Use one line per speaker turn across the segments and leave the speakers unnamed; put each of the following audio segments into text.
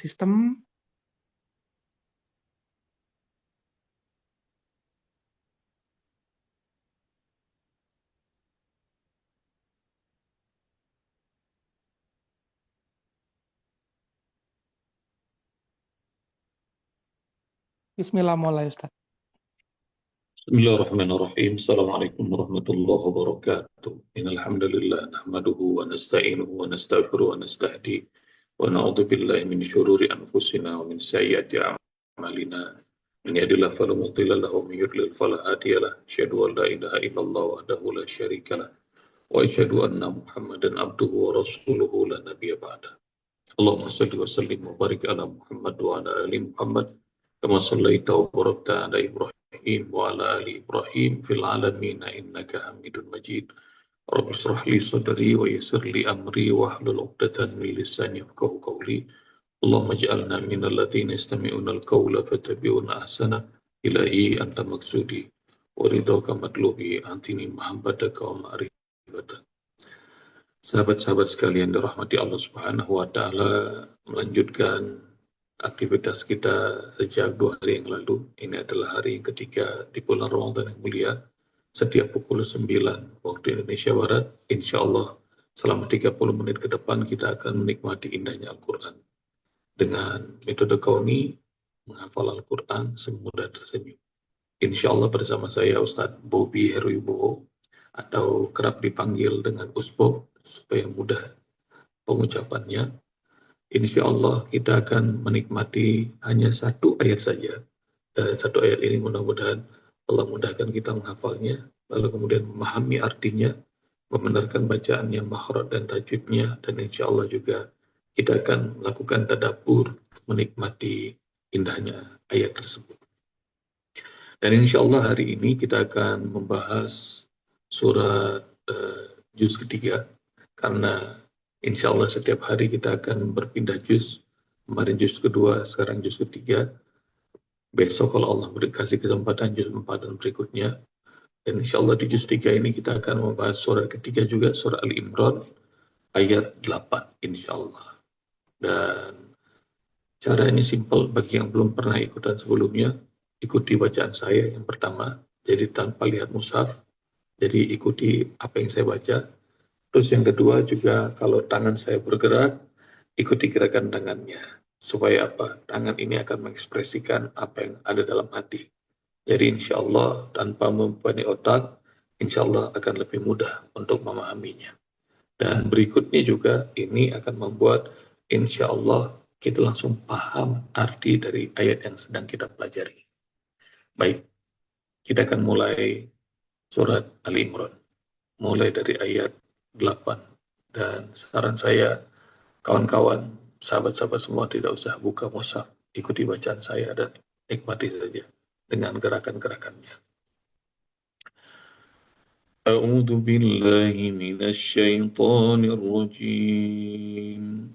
sistem. Bismillah mulai Ustaz.
Bismillahirrahmanirrahim. Assalamualaikum warahmatullahi wabarakatuh. Innal hamdalillah nahmaduhu wa nasta'inuhu wa nastaghfiruhu wa nastahdi wa na'udzu billahi min syururi anfusina wa min sayyiati a'malina. Man yahdihillahu fala mudilla lahu wa man yudlil fala hadiya lahu. Asyhadu an la ilaha illallah wahdahu la syarika lahu wa asyhadu anna Muhammadan abduhu wa rasuluhu la nabiyya ba'da. Allahumma shalli wa sallim wa barik ala Muhammad wa ala ali Muhammad kama shallaita wa barakta ala Ibrahim wa ala ali Ibrahim fil alamin innaka Hamidun Majid. Rabbi shrah li sadri wa yassir li amri wa hlul 'uqdatam min lisani yafqahu qawli. Allahumma ij'alna minal ladzina yastami'una al-qawla fattabi'una ahsana. Ilahi anta maksudi wa ridhaka matlubi antini mahabbataka wa ma'rifataka. Sahabat-sahabat sekalian dirahmati Allah Subhanahu wa taala, melanjutkan aktivitas kita sejak 2 hari yang lalu. Ini adalah hari yang ketiga di bulan Ramadan yang mulia. Setiap pukul 9 waktu Indonesia Barat, insya Allah selama 30 menit ke depan kita akan menikmati indahnya Al-Quran. Dengan metode kauni, menghafal Al-Quran semudah tersenyum. Insya Allah bersama saya Ustadz Bobi Heruwibowo, atau kerap dipanggil dengan Usbo supaya mudah pengucapannya. Insya Allah kita akan menikmati hanya satu ayat saja. Dan satu ayat ini mudah-mudahan Allah mudahkan kita menghafalnya, lalu kemudian memahami artinya, membenarkan bacaannya, makhraj dan tajwidnya, dan insya Allah juga kita akan melakukan tadabbur, menikmati indahnya ayat tersebut. Dan insya Allah hari ini kita akan membahas surat juz ketiga, karena insya Allah setiap hari kita akan berpindah juz. Kemarin juz kedua, sekarang juz ketiga. Besok kalau Allah kasih kesempatan juz 4 dan berikutnya. Dan insya Allah di juz 3 ini kita akan membahas surat ketiga juga, surat Al-Imran ayat 8 insya Allah. Dan caranya simple bagi yang belum pernah ikutan sebelumnya. Ikuti bacaan saya yang pertama, jadi tanpa lihat mushaf. Jadi ikuti apa yang saya baca. Terus yang kedua juga kalau tangan saya bergerak, ikuti gerakan tangannya. Supaya apa? Tangan ini akan mengekspresikan apa yang ada dalam hati. Jadi insya Allah tanpa membebani otak, insya Allah akan lebih mudah untuk memahaminya. Dan berikutnya juga ini akan membuat insya Allah kita langsung paham arti dari ayat yang sedang kita pelajari. Baik, kita akan mulai surat Al-Imran, mulai dari ayat 8. Dan saran saya, kawan-kawan, sahabat-sahabat semua tidak usah buka mushaf, ikuti bacaan saya dan nikmati saja dengan gerakan-gerakannya. A'udzu billahi minasy syaithanir rajim.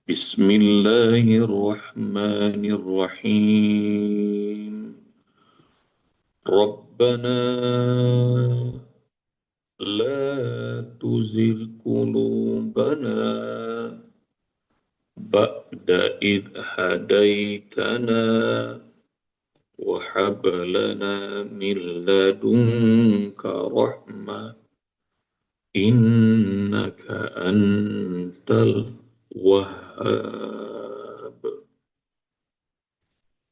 Bismillahirrahmanirrahim. Rabbana لا تزغ قلوبنا بعد إذ هديتنا وهب لنا من لدنك رحمة إنك أنت الوهاب.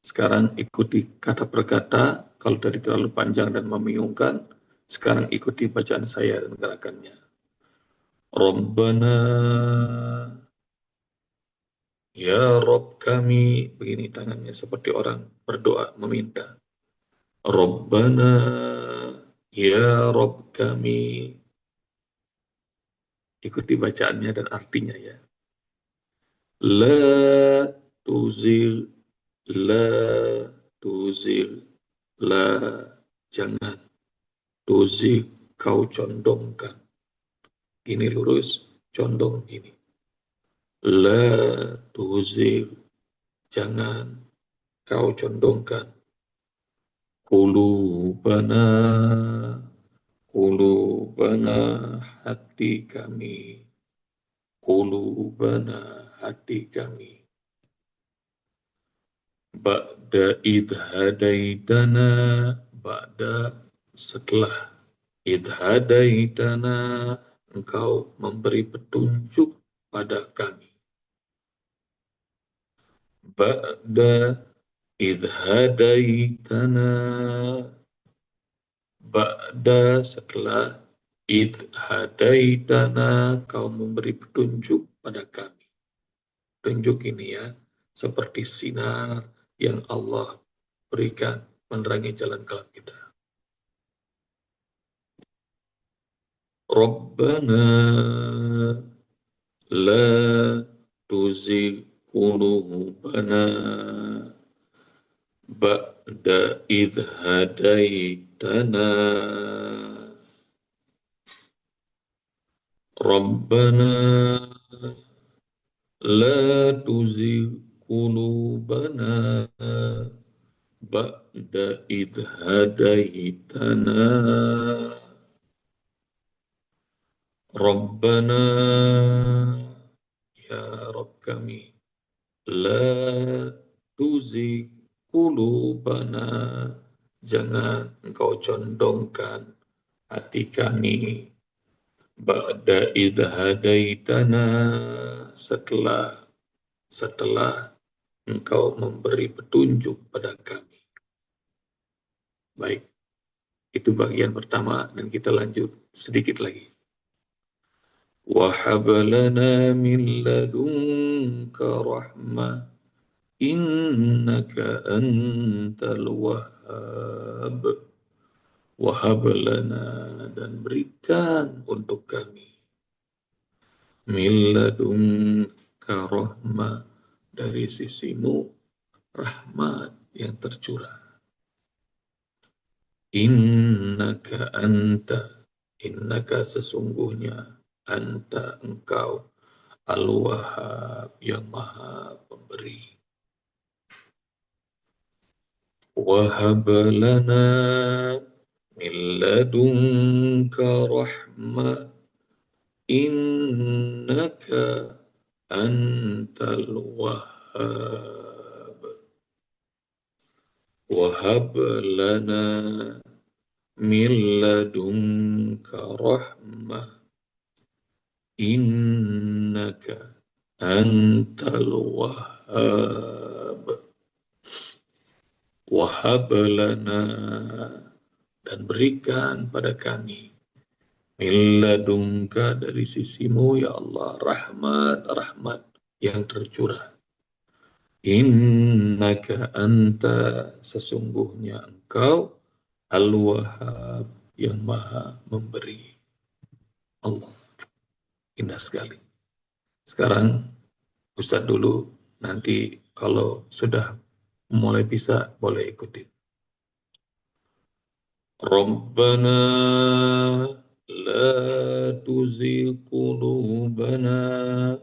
Sekarang ikuti kata per kata. Kalau tadi terlalu panjang dan membingungkan, sekarang ikuti bacaan saya dan gerakannya. Rabbana, ya Rabb kami, begini tangannya seperti orang berdoa meminta. Rabbana, ya Rabb kami. Ikuti bacaannya dan artinya ya. La tuzil, la tuzil, la jangan. Tuzil, kau condongkan. Ini lurus, condong ini. La tuzil, jangan kau condongkan. Qulubana, qulubana, hati kami. Qulubana, hati kami. ba'da idh hadaitana, ba'da setelah idh hadaitana engkau memberi petunjuk pada kami. Ba'da idh hadaitana, ba'da setelah idh hadaitana kau memberi petunjuk pada kami. Petunjuk ini ya, seperti sinar yang Allah berikan menerangi jalan kelam kita. Rabbana la tuzigh qulubana ba'da idh hadaitana. Rabbana la tuzigh qulubana ba'da idh hadaitana. Rabbana, ya Rabb kami, la tuzigh qulubana, jangan engkau condongkan hati kami. Ba'da idh hadaitana, setelah engkau memberi petunjuk pada kami. Baik, itu bagian pertama dan kita lanjut sedikit lagi. وَهَبْ لَنَا مِنْ لَدُنْكَ رَحْمَةً إِنَّكَ أَنْتَ الْوَهَّابُ. وَهَبْ لَنَا, dan berikan untuk kami, مِنْ لَدُنْكَ رَحْمَةً, dari sisimu rahmat yang tercurah. Innaka anta, innaka sesungguhnya, anta engkau, al-wahhab yang maha pemberi. Wahab lana min ladunka rahmah innaka antal wahhab. Wahab lana min ladunka rahmah innaka antal wahhab. Wahab lana, dan berikan pada kami, min ladunka, dari sisimu ya Allah, rahmat yang tercurah. Innaka anta, sesungguhnya engkau, al-wahhab, yang maha memberi. Allah, indah sekali. Sekarang Ustadz dulu, nanti kalau sudah mulai bisa boleh ikutin. Rabbana la tuzigh qulubana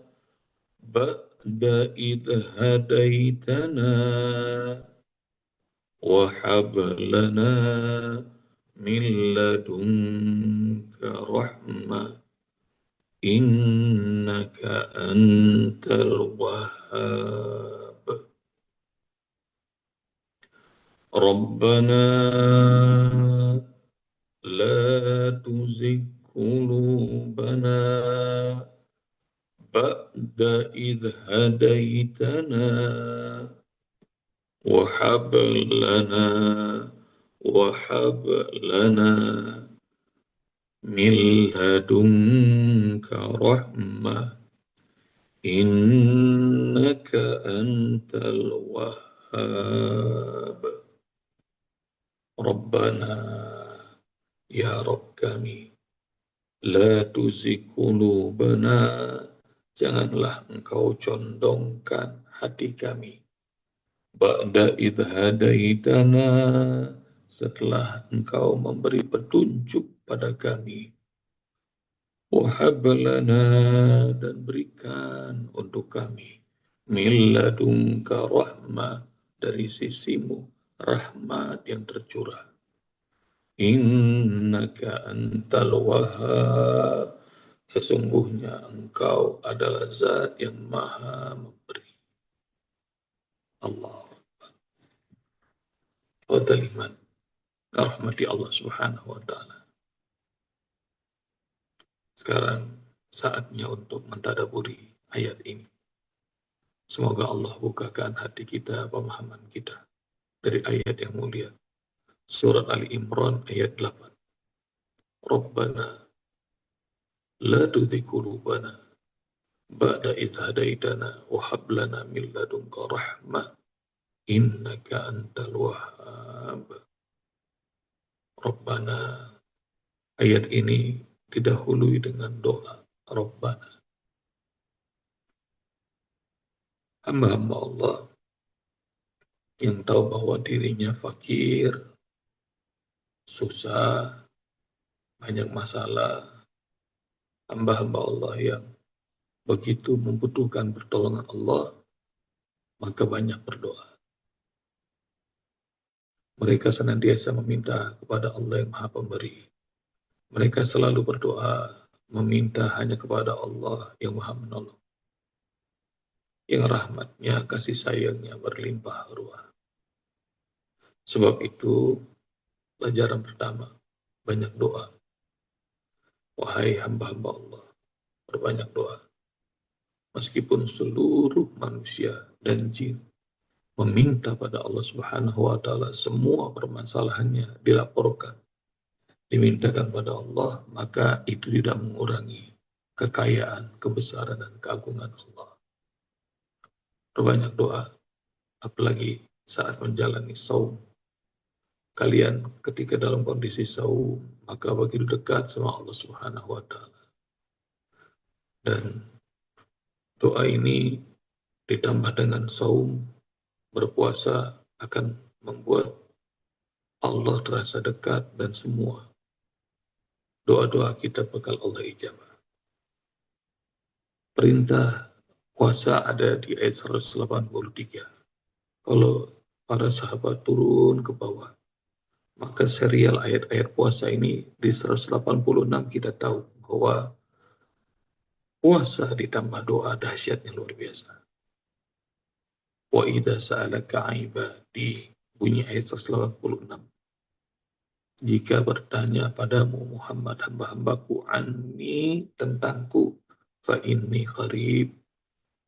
ba'da idh hadaitana wa hab lana min ladunka rahmah innaka antal wahhab. Rabbana la tuzigh qulubana ba'da idh hadaitana wa hab lana min ladunka rahmah innaka antal wahhab. Rabbana, ya Rabb kami, la tuzigh qulubana, janganlah engkau condongkan hati kami. Ba'da idh hadaitana, setelah engkau memberi petunjuk pada kami. Wahab lana, dan berikan untuk kami, min ladunka rahmah, dari sisimu rahmat yang tercurah. Innaka antal wahhab, sesungguhnya engkau adalah zat yang maha memberi. Allah. iman, rahmati Allah Subhanahu wa taala. Sekarang saatnya untuk mentadaburi ayat ini. Semoga Allah bukakan hati kita, pemahaman kita dari ayat yang mulia. Surat Ali Imran ayat 8. Rabbana la tuzigh qulubana ba'da idh hadaitana wa hab lana min ladunka rahmah innaka antal wahhab. Rabbana, ayat ini didahului dengan doa Rabbana. Hamba-hamba Allah yang tahu bahwa dirinya fakir, susah, banyak masalah, hamba-hamba Allah yang begitu membutuhkan pertolongan Allah, maka banyak berdoa. Mereka senantiasa meminta kepada Allah yang Maha Pemberi. Mereka selalu berdoa, meminta hanya kepada Allah yang Maha Menolong, yang rahmatnya, kasih sayangnya berlimpah ruah. Sebab itu, pelajaran pertama, banyak doa. Wahai hamba-hamba Allah, berbanyak doa. Meskipun seluruh manusia dan jin meminta pada Allah Subhanahu wa taala, semua permasalahannya dilaporkan, dimintakan pada Allah, maka itu tidak mengurangi kekayaan, kebesaran dan keagungan Allah. Berbanyak doa, apalagi saat menjalani saum. Kalian ketika dalam kondisi saum, maka begitu dekat sama Allah Subhanahu wa taala. Dan doa ini ditambah dengan saum, berpuasa akan membuat Allah terasa dekat dan semua doa-doa kita bakal Allah ijabah. Perintah puasa ada di ayat 183. Kalau para sahabat turun ke bawah, maka serial ayat-ayat puasa ini di 186 kita tahu bahwa puasa ditambah doa dahsyatnya luar biasa. Wa idza sa'alaka 'ibadi, bunyi ayat 186. Jika bertanya padamu Muhammad hamba-hambaku anni, tentangku, fa inni qarib,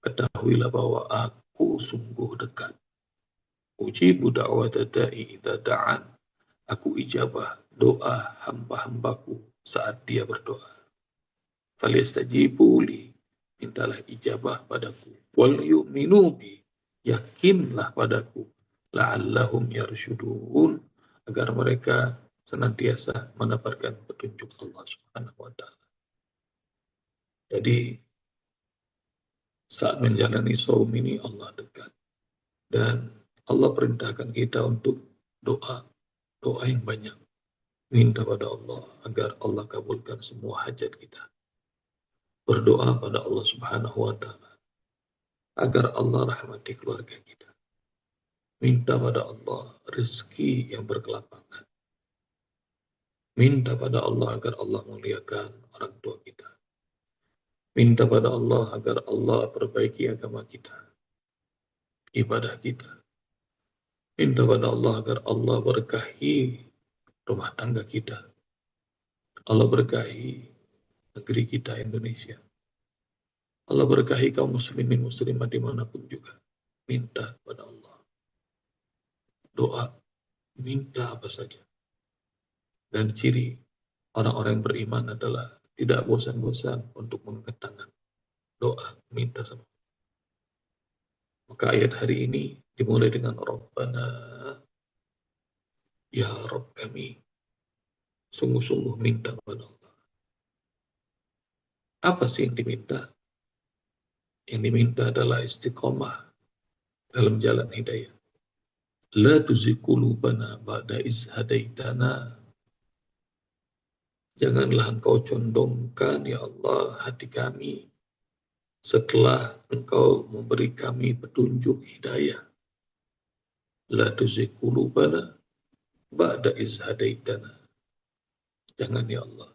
ketahuilah bahwa aku sungguh dekat. Ujibu da'wata da'i idza da'an, aku ijabah doa hamba-hambaku saat dia berdoa. Falyastajibu li, mintalah ijabah padaku. Wal yu'minu bi, yakinlah padaku. La'allahum yarsyudun, agar mereka senantiasa mendapatkan petunjuk Allah Subhanahu wa taala. Jadi saat menjalani saum ini Allah dekat, dan Allah perintahkan kita untuk doa yang banyak, minta pada Allah agar Allah kabulkan semua hajat kita. Berdoa pada Allah Subhanahu wa taala agar Allah rahmati keluarga kita. Minta pada Allah rezeki yang berkelapangan. Minta pada Allah agar Allah muliakan orang tua kita. Minta pada Allah agar Allah perbaiki agama kita, ibadah kita. Minta pada Allah agar Allah berkahi rumah tangga kita. Allah berkahi negeri kita Indonesia. Allah berkahi kaum muslimin muslimat dimanapun juga. Minta pada Allah. Doa, minta apa saja. Dan ciri orang-orang yang beriman adalah tidak bosan-bosan untuk mengangkat tangan. Doa, minta sama. Maka ayat hari ini dimulai dengan Rabbana, ya Rabb kami, sungguh-sungguh minta kepada Allah. Apa sih yang diminta? Yang diminta adalah istiqomah dalam jalan hidayah. La tuzigh qulubana ba'da iz hadaitana. Janganlah engkau condongkan ya Allah hati kami setelah engkau memberi kami petunjuk hidayah. La tuzigh qulubana ba'da iz hadaitana. Jangan ya Allah.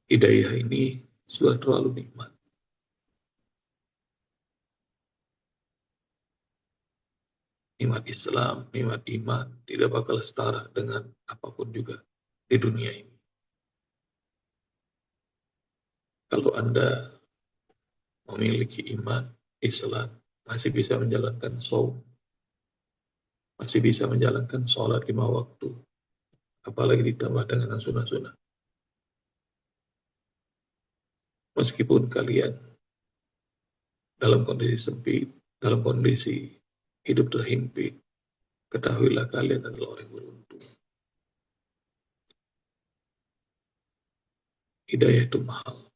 Hidayah ini sudah terlalu nikmat. nikmat Islam, nikmat iman tidak bakal setara dengan apapun juga di dunia ini. Kalau Anda memiliki iman, Islam, masih bisa menjalankan saum, masih bisa menjalankan sholat 5 waktu, apalagi ditambah dengan sunnah-sunnah. Meskipun kalian dalam kondisi sempit, dalam kondisi hidup terhimpit, ketahuilah kalian adalah orang yang beruntung. Hidayah itu mahal,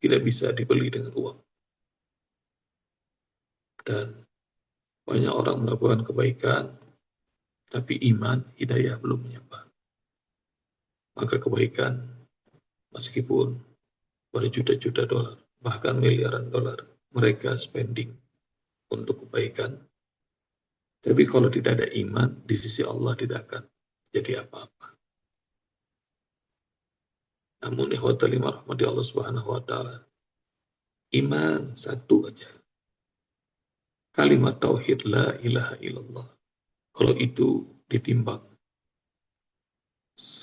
tidak bisa dibeli dengan uang. Dan banyak orang melakukan kebaikan, tapi iman, hidayah belum menyapa. Maka kebaikan, meskipun berjuta-juta dolar, bahkan miliaran dolar, mereka spending untuk kebaikan. Tapi kalau tidak ada iman, di sisi Allah tidak akan jadi apa-apa. Namun ikhwatal iman rahmati Allah Subhanahu wa taala, iman satu aja. Kalimat tauhid la ilaha illallah. Kalau itu ditimbang,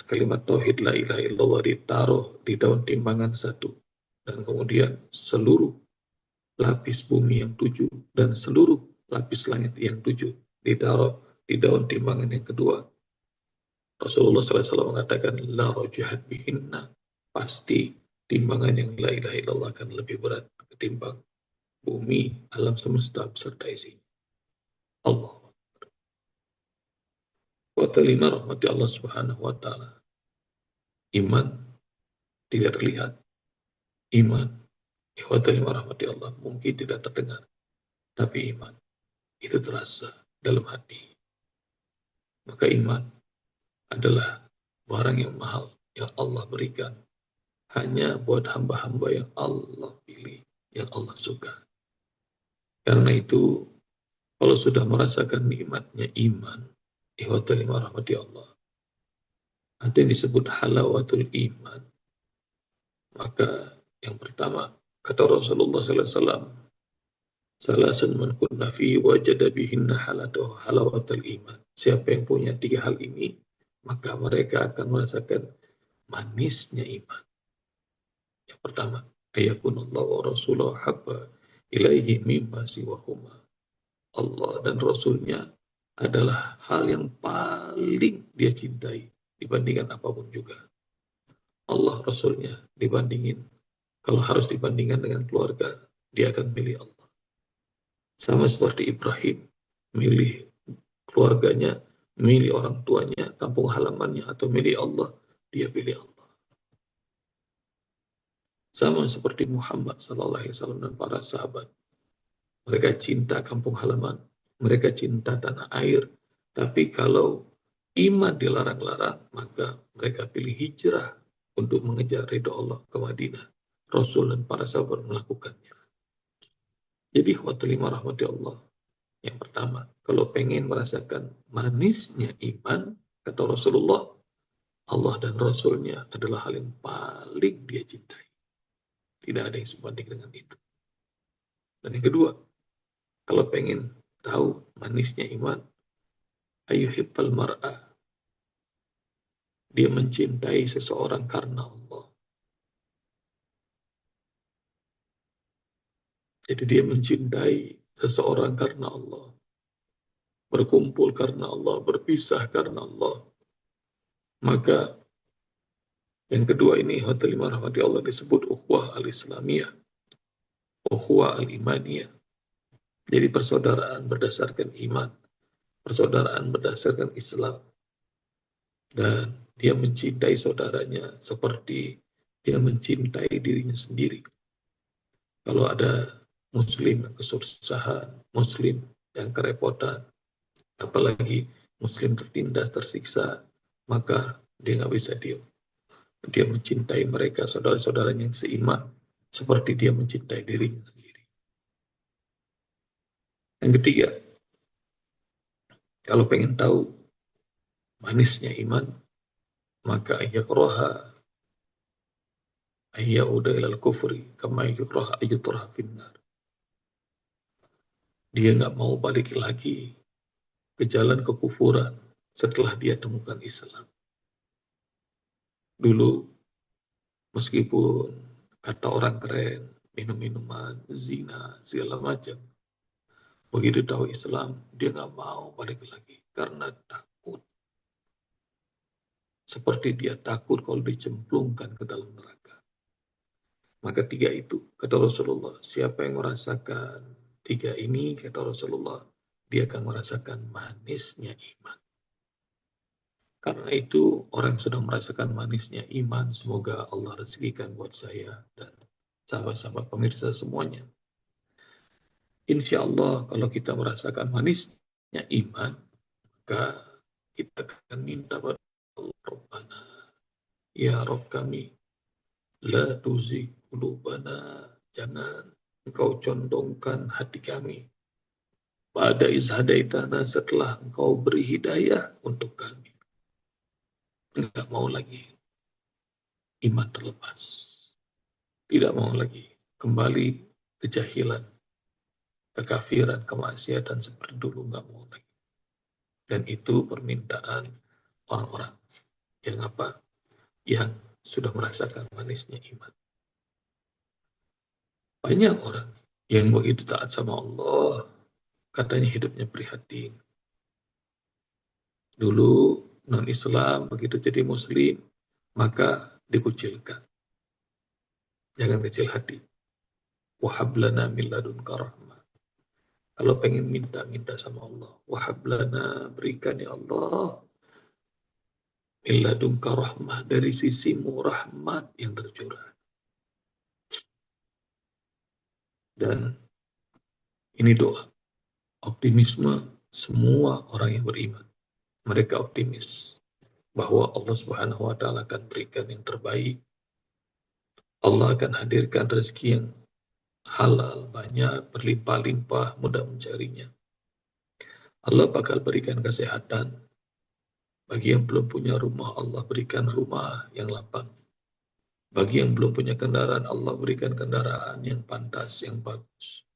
kalimat tauhid la ilaha illallah ditaruh di daun timbangan satu, dan kemudian seluruh lapis bumi yang 7 dan seluruh lapis langit yang 7 ditaruh di daun timbangan yang kedua. Rasulullah SAW mengatakan la rajahat bihinna, pasti timbangan yang la ilaha illallah akan lebih berat ketimbang bumi, alam semesta beserta isinya. Allah. Wa talima rahmati Allah Subhanahu wa taala. Iman tidak terlihat. Iman, wa talima rahmati Allah, mungkin tidak terdengar. Tapi iman itu terasa dalam hati. Maka iman adalah barang yang mahal yang Allah berikan hanya buat hamba-hamba yang Allah pilih, yang Allah suka. Karena itu, kalau sudah merasakan nikmatnya iman, ihwatal iman rahmati Allah, ada yang disebut halawatul iman. Maka yang pertama, kata Rasulullah SAW, salasun man kunna fi wajada bihinna halawatul iman. Siapa yang punya 3 hal ini, maka mereka akan merasakan manisnya iman. Yang pertama, ayakunallah wa rasulahu habba ilaihi mimma siwahuma. Allah dan Rasulnya adalah hal yang paling dia cintai dibandingkan apapun juga. Allah Rasulnya dibandingin, kalau harus dibandingkan dengan keluarga, dia akan milih Allah. Sama seperti Ibrahim, milih keluarganya, milih orang tuanya, kampung halamannya, atau milih Allah, dia pilih Allah. Sama seperti Muhammad SAW dan para sahabat. Mereka cinta kampung halaman, mereka cinta tanah air. Tapi kalau iman dilarang-larang, maka mereka pilih hijrah untuk mengejar ridho Allah ke Madinah. Rasul dan para sahabat melakukannya. Jadi khawatilimah rahmati Allah. Yang pertama, kalau pengen merasakan manisnya iman, kata Rasulullah, Allah dan Rasulnya adalah hal yang paling dia cintai. Tidak ada yang sebanding dengan itu. Dan yang kedua, kalau pengen tahu manisnya iman, ayyuhibbal mar'ah. Dia mencintai seseorang karena Allah. Jadi dia mencintai seseorang karena Allah. Berkumpul karena Allah, berpisah karena Allah. Maka yang kedua ini, hatilimah rahmati Allah, disebut ukhuwah al-islamiyah, ukhuwah al-imaniyah. Jadi persaudaraan berdasarkan iman, persaudaraan berdasarkan Islam. Dan dia mencintai saudaranya seperti dia mencintai dirinya sendiri. Kalau ada muslim yang kesusahan, muslim yang kerepotan, apalagi muslim tertindas, tersiksa, maka dia nggak bisa diam. Dia mencintai mereka, saudara-saudaranya yang seiman, seperti dia mencintai dirinya sendiri. Yang ketiga, kalau pengen tahu manisnya iman, maka yakraha ayyauda ilal kufri kama yakraha ayyutraha finnar. Dia nggak mau balik lagi ke jalan kekufuran setelah dia temukan Islam. Dulu, meskipun kata orang keren, minum-minuman, zina, segala macam, begitu tahu Islam, dia nggak mau balik lagi karena takut. Seperti dia takut kalau dicemplungkan ke dalam neraka. Maka tiga itu, kata Rasulullah, siapa yang merasakan tiga ini, kata Rasulullah, dia akan merasakan manisnya iman. Karena itu, orang yang sudah merasakan manisnya iman, semoga Allah rezekikan buat saya dan sahabat-sahabat pemirsa semuanya. Insya Allah, kalau kita merasakan manisnya iman, maka kita akan minta pada Allah, Rabbana, ya Rabb kami, la tuzigh qulubana, jangan engkau condongkan hati kami. Pada izhadaitana, setelah engkau beri hidayah untuk kami. Enggak mau lagi iman terlepas. Tidak mau lagi kembali kejahilan, kekafiran, kemaksiatan seperti dulu, enggak mau lagi. Dan itu permintaan orang-orang yang apa? Yang sudah merasakan manisnya iman. Banyak orang yang begitu taat sama Allah, katanya hidupnya prihatin. Dulu non-Islam, begitu jadi Muslim, maka dikucilkan. Jangan kecil hati. Wahab lana min ladunka rahmah. Kalau pengen minta sama Allah. Wahab lana, berikan ya Allah. Min ladunka rahmah, dari sisimu rahmat yang tercurah. Dan ini doa. Optimisme semua orang yang beriman. Mereka optimis bahwa Allah Subhanahu wa Ta'ala akan berikan yang terbaik. Allah akan hadirkan rezeki yang halal, banyak, berlimpah-limpah, mudah mencarinya. Allah bakal berikan kesehatan. Bagi yang belum punya rumah, Allah berikan rumah yang lapang. Bagi yang belum punya kendaraan, Allah berikan kendaraan yang pantas, yang bagus.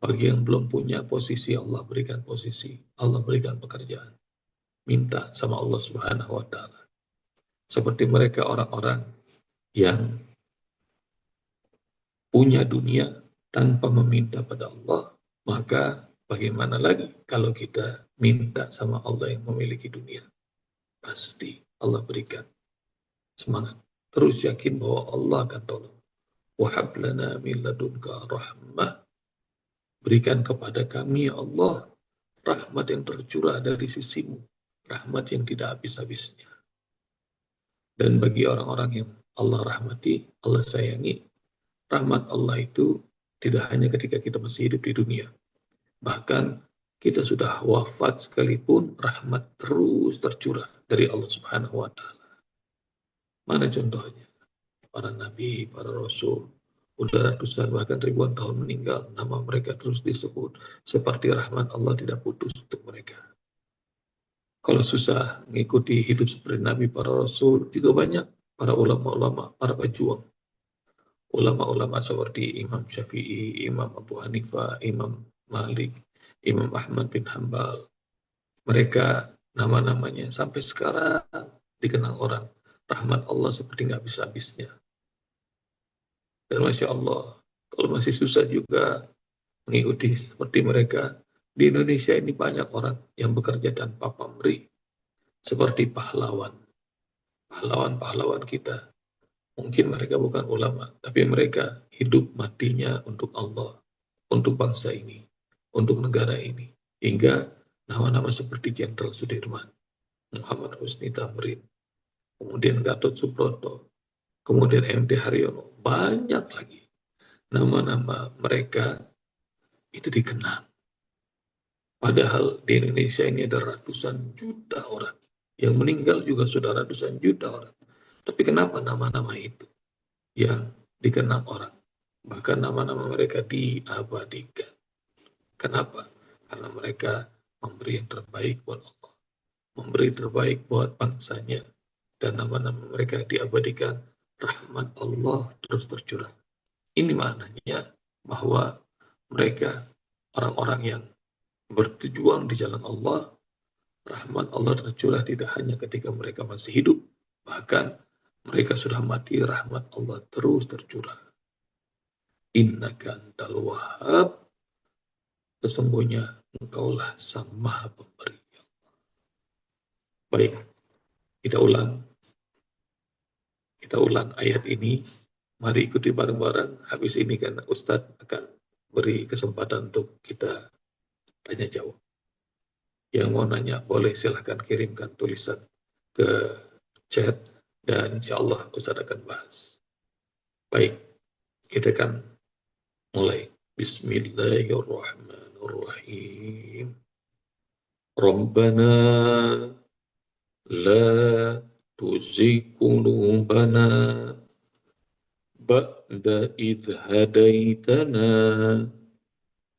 Bagi yang belum punya posisi, Allah berikan posisi. Allah berikan pekerjaan. Minta sama Allah Subhanahu wa Ta'ala. Seperti mereka orang-orang yang punya dunia tanpa meminta pada Allah, maka bagaimana lagi kalau kita minta sama Allah yang memiliki dunia? Pasti Allah berikan semangat. Terus yakin bahwa Allah akan tolong. Wahab lana min ladunka rahmah. Berikan kepada kami ya Allah rahmat yang tercurah dari sisimu. Rahmat yang tidak habis-habisnya. Dan bagi orang-orang yang Allah rahmati, Allah sayangi, rahmat Allah itu tidak hanya ketika kita masih hidup di dunia. Bahkan kita sudah wafat sekalipun, rahmat terus tercurah dari Allah Subhanahu wa Ta'ala. Mana contohnya? Para nabi, para rasul, udah ratusan bahkan ribuan tahun meninggal, nama mereka terus disebut. Seperti rahmat Allah tidak putus untuk mereka. Kalau susah mengikuti hidup seperti nabi, para rasul, juga banyak para ulama-ulama, para pejuang. Ulama-ulama seperti Imam Syafi'i, Imam Abu Hanifah, Imam Malik, Imam Ahmad bin Hanbal. Mereka nama-namanya sampai sekarang dikenal orang. Rahmat Allah seperti nggak habis-habisnya. Dan Masya Allah, kalau masih susah juga mengikuti seperti mereka, di Indonesia ini banyak orang yang bekerja tanpa pamrih. Seperti pahlawan. Pahlawan-pahlawan kita. Mungkin mereka bukan ulama, tapi mereka hidup matinya untuk Allah, untuk bangsa ini, untuk negara ini. Hingga nama-nama seperti Jenderal Sudirman, Muhammad Husni Tamrin, kemudian Gatot Subroto, kemudian MT Haryono, banyak lagi. Nama-nama mereka itu dikenal. Padahal di Indonesia ini ada ratusan juta orang. Yang meninggal juga sudah ratusan juta orang. Tapi kenapa nama-nama itu yang dikenal orang? Bahkan nama-nama mereka diabadikan. Kenapa? Karena mereka memberi yang terbaik buat Allah. Memberi terbaik buat bangsanya. Dan nama-nama mereka diabadikan. Rahmat Allah terus tercurah. Ini maknanya bahwa mereka orang-orang yang berjuang di jalan Allah, rahmat Allah tercurah tidak hanya ketika mereka masih hidup, bahkan mereka sudah mati, rahmat Allah terus tercurah. Innaka antal wahhab, sesungguhnya engkaulah sang maha pemberi. Baik, kita ulang. Kita ulang ayat ini. Mari ikuti bareng-bareng. Habis ini kan Ustadz akan beri kesempatan untuk kita tanya jawab. Yang mau nanya boleh silahkan kirimkan tulisan ke chat dan insya Allah Ustadz akan bahas. Baik, kita akan mulai. Bismillahirrahmanirrahim. Rabbana la tuzigh qulubana ba'da idh hadaitana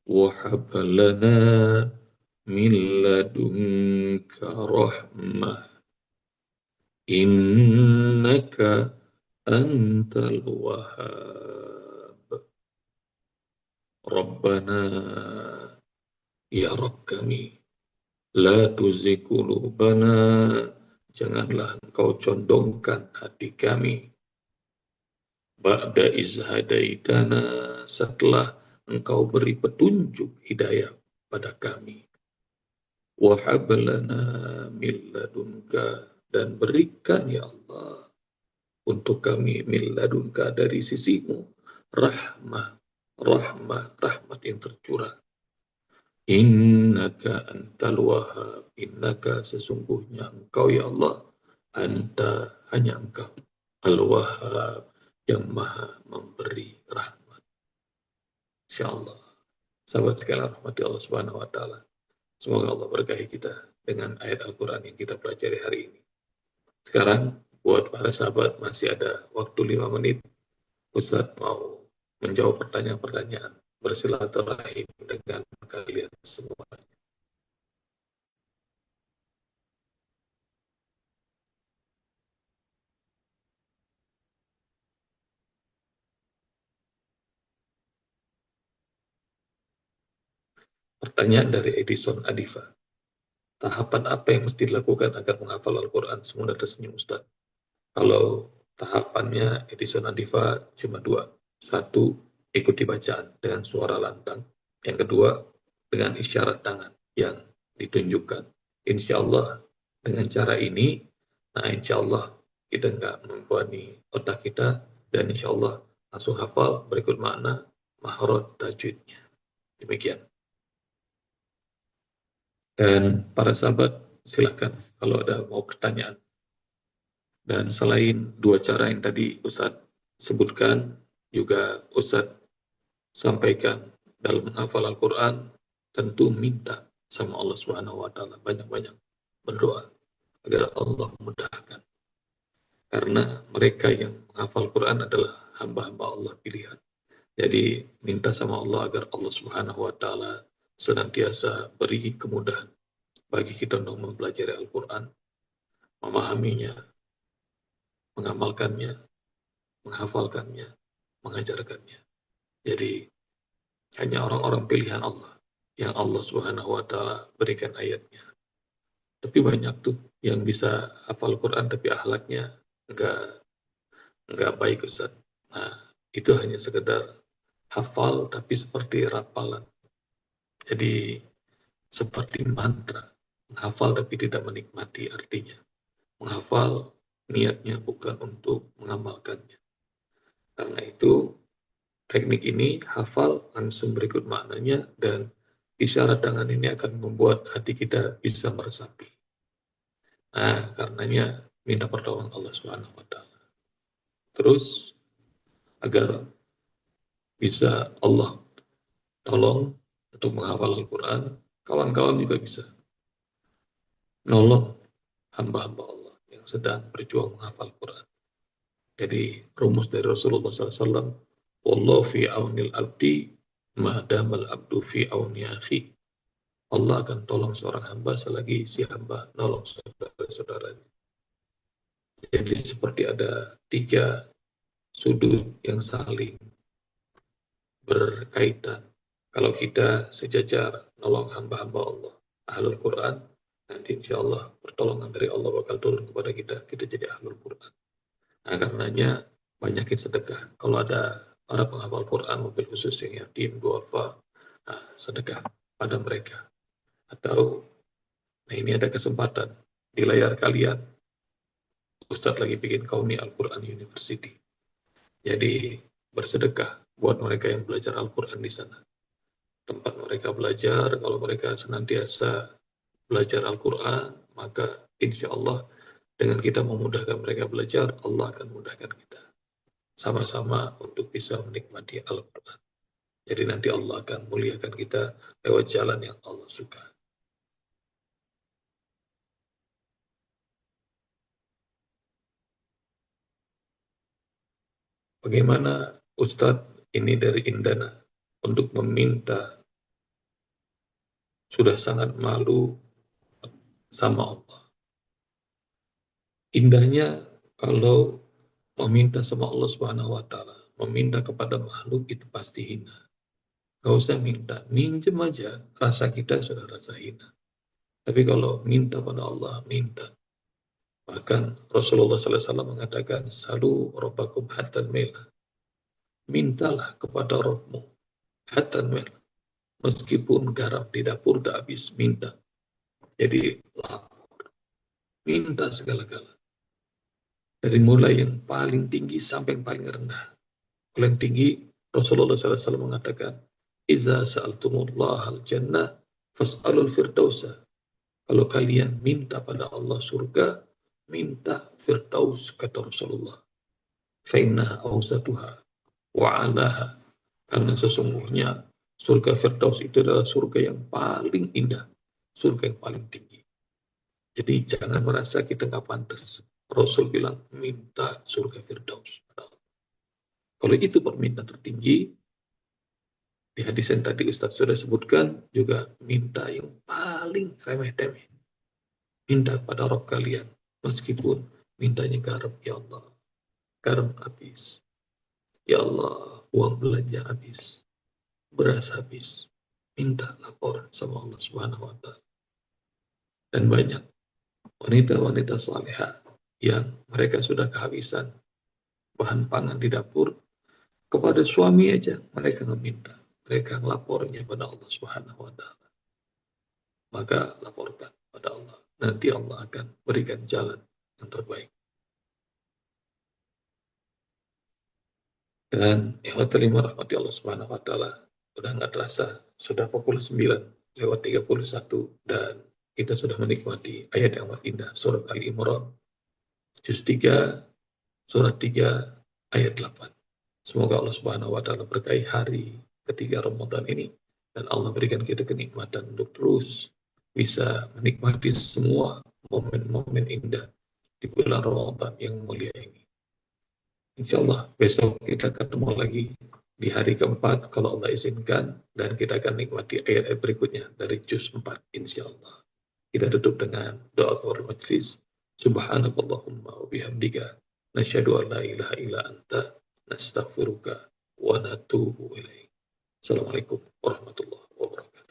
wa hab lana min ladunka rahmah innaka antal wahhab. Rabbana, ya Rabb kami, la tuzigh qulubana, janganlah engkau condongkan hati kami, ba'da iz hadaitana, setelah engkau beri petunjuk hidayah pada kami, wa hab lana min ladunka, dan berikan ya Allah untuk kami min ladunka, dari sisimu, rahmah yang tercurah. Innaka antal wahhab, innaka sesungguhnya engkau ya Allah, anta hanya engkau, al-wahhab yang maha memberi rahmat. Insyaallah. Sahabat sekalian rahmati Allah Subhanahu wa taala. Semoga Allah berkahi kita dengan ayat Al-Qur'an yang kita pelajari hari ini. Sekarang buat para sahabat masih ada waktu 5 menit. Ustaz mau menjawab pertanyaan-pertanyaan, bersilaturahim dengan kalian semua. Pertanyaan dari Edison Adifa. Tahapan apa yang mesti dilakukan agar menghafal Al-Quran? Semua tersenyum Ustaz. Kalau tahapannya Edison Adifa cuma 2. 1, ikuti bacaan dengan suara lantang. Yang kedua, dengan isyarat tangan yang ditunjukkan. Insya Allah dengan cara ini, nah insya Allah kita nggak membebani otak kita, dan insya Allah langsung hafal berikut makna mahraj tajwidnya. Demikian. Dan para sahabat silahkan kalau ada mau pertanyaan. Dan selain 2 cara yang tadi Ustadz sebutkan, juga Ustadz sampaikan dalam menghafal Al-Quran, tentu minta sama Allah Subhanahu wa taala, banyak-banyak berdoa agar Allah memudahkan. Karena mereka yang menghafal Quran adalah hamba-hamba Allah pilihan. Jadi minta sama Allah agar Allah Subhanahu wa taala senantiasa beri kemudahan bagi kita untuk mempelajari Al-Quran, memahaminya, mengamalkannya, menghafalkannya, mengajarkannya. Jadi hanya orang-orang pilihan Allah yang Allah Subhanahu wa taala berikan ayatnya. Tapi banyak tuh yang bisa hafal Quran tapi akhlaknya enggak baik Ustaz. Nah, itu hanya sekedar hafal tapi seperti rapalan. Jadi seperti mantra, menghafal tapi tidak menikmati artinya. Menghafal niatnya bukan untuk mengamalkannya. Karena itu teknik ini hafal langsung berikut maknanya, dan isyarat tangan ini akan membuat hati kita bisa meresapi. Nah, karenanya minta pertolongan Allah Subhanahu wa taala. Terus agar bisa Allah tolong untuk menghafal Al-Quran, kawan-kawan juga bisa nolong hamba-hamba Allah yang sedang berjuang menghafal Quran. Jadi rumus dari Rasulullah SAW, Wallahu fi aunil abdi madamal abdu fi auni akhi. Allah akan tolong seorang hamba selagi si hamba nolong saudara-saudaranya. Jadi seperti ada 3 sudut yang saling berkaitan. kalau kita sejajar nolong hamba-hamba Allah, ahlul Quran, nanti insya Allah pertolongan dari Allah bakal turun kepada kita, kita jadi ahlul Quran. Nah, karenanya banyakin sedekah. Kalau ada para penghafal Quran, mobil khusus yang yatim, duafa, nah, sedekah pada mereka. Atau, nah ini ada kesempatan di layar kalian, Ustadz lagi bikin Kaumi Al-Quran University. Jadi bersedekah buat mereka yang belajar Al-Quran di sana. Tempat mereka belajar, kalau mereka senantiasa belajar Al-Quran, maka insya Allah dengan kita memudahkan mereka belajar, Allah akan mudahkan kita. Sama-sama untuk bisa menikmati Al-Quran. Jadi nanti Allah akan muliakan kita lewat jalan yang Allah suka. Bagaimana Ustadz ini dari Indana untuk meminta, sudah sangat malu sama Allah. Indahnya kalau meminta sama Allah Subhanahu wa Ta'ala, meminta kepada makhluk itu pasti hina. Gak usah minta, minjem aja, rasa kita sudah rasa hina. Tapi kalau minta pada Allah, minta. Bahkan Rasulullah SAW mengatakan, Salu Rabbakum hatta mela. Mintalah kepada Rabbmu hatta mela. Meskipun garam di dapur udah habis, minta. Jadi lapor. Minta segala-gala. Dari mulai yang paling tinggi sampai yang paling rendah. Kalau yang tinggi, Rasulullah SAW mengatakan, Iza sa'altumullah al-jannah, fas'alul firdausa. Kalau kalian minta pada Allah surga, minta firdaus, kata Rasulullah. Fa'innaha awsatuha wa'alaha. Karena sesungguhnya surga firdaus itu adalah surga yang paling indah. Surga yang paling tinggi. Jadi jangan merasa kita nggak pantas. Rasul bilang, minta surga firdaus. Kalau itu permintaan tertinggi, di hadis yang tadi Ustaz sudah sebutkan, juga minta yang paling remeh-temeh. Minta pada Rabb kalian, meskipun mintanya garam, ya Allah, garam habis. Ya Allah, uang belanja habis, beras habis. Minta lapor sama Allah Subhanahu wa Ta'ala. Dan banyak wanita-wanita salihah yang mereka sudah kehabisan bahan pangan di dapur, kepada suami aja mereka meminta, mereka ngelapornya pada Allah Subhanahu wa Ta'ala. Maka laporkan pada Allah, nanti Allah akan berikan jalan yang terbaik. Dan yang terima rahmati Allah Subhanahu wa Ta'ala, sudah nggak terasa, sudah pukul 9 lewat 31, dan kita sudah menikmati ayat yang amat indah, surat Ali Imran, juz 3, surat 3, ayat 8. Semoga Allah Subhanahu wa Ta'ala berkahi hari ketiga Ramadan ini, dan Allah berikan kita kenikmatan untuk terus bisa menikmati semua momen-momen indah di bulan Ramadan yang mulia ini. Insya Allah besok kita ketemu lagi di hari keempat kalau Allah izinkan, dan kita akan nikmati ayat-ayat berikutnya dari juz 4 insya Allah. Kita tutup dengan doa kepada majlis. Subhanakallahumma wa bihamdika nasyhadu an la ilaha illa anta nastaghfiruka wa natubu ilaik. Assalamualaikum warahmatullahi wabarakatuh.